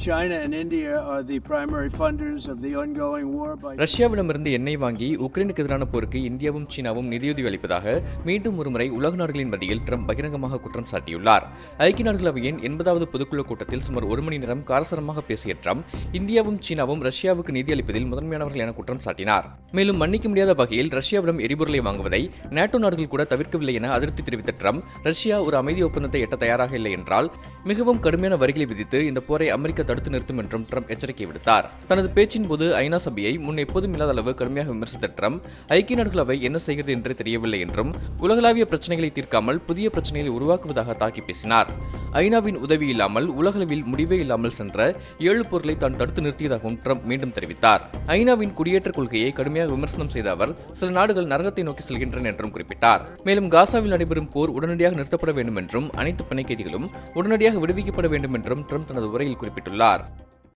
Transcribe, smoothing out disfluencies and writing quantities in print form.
China and India are the primary funders of the ongoing war. ரஷ்யாவிடமிருந்து எண்ணெய் வாங்கி உக்ரைனுக்கு எதிரான போருக்கு இந்தியாவும் சீனாவும் நிதியுதவி அளிப்பதாக மீண்டும் ஒருமுறை உலக நாடுகளின் மத்தியில் ட்ரம்ப் பகிரங்கமாக குற்றம் சாட்டியுள்ளார். ஐக்கிய நாடுகள் அவையின் 80வது பொதுக்குழு கூட்டத்தில் சுமார் 1 மணி நேரம் காரசாரமாக பேசிய ட்ரம்ப் இந்தியாவும் சீனாவும் ரஷ்யாவுக்கு நிதி அளிப்பதில் முதன்மையானவர்கள் என குற்றம் சாட்டினார். மேலும் மன்னிக்க முடியாத வகையில் ரஷ்யாவிடம் எரிபொருளை வாங்குவதை நாட்டோ நாடுகள் கூட தவிர்க்கவில்லை என அதிருப்தி தெரிவித்த ட்ரம்ப் ரஷ்யா ஒரு அமைதி ஒப்பந்தத்தை எட்ட தயாராக இல்லை என்றால் மிகவும் கடுமையான வரிகளை விதித்து இந்த போரை அமெரிக்கா தடுத்து நிறுத்தும் என்றும் ட்ரம்ப் எச்சரிக்கை விடுத்தார். தனது பேச்சின் போது ஐநா சபையை முன் எப்போதும் இல்லாத அளவு கடுமையாக விமர்சித்த ட்ரம்ப் ஐக்கிய நாடுகள் அவை என்ன செய்கிறது என்று தெரியவில்லை என்றும் உலகளாவிய பிரச்சனைகளை தீர்க்காமல் புதிய பிரச்சனைகளை உருவாக்குவதாக தாக்கி பேசினார். ஐநாவின் உதவி இல்லாமல் உலகளவில் முடிவே இல்லாமல் சென்ற 7 போர்களை தான் தடுத்து நிறுத்தியதாகவும் ட்ரம்ப் மீண்டும் தெரிவித்தார். ஐநாவின் குடியேற்ற கொள்கையை கடுமையாக விமர்சனம் செய்த அவர் சில நாடுகள் நரகத்தை நோக்கி செல்கின்றன என்றும் குறிப்பிட்டார். மேலும் காசாவில் நடைபெறும் போர் உடனடியாக நிறுத்தப்பட வேண்டும் என்றும் அனைத்து பிணை கைதிகளும் உடனடியாக விடுவிக்கப்பட வேண்டும் என்றும் ட்ரம்ப் தனது உரையில் குறிப்பிட்டுள்ளார்.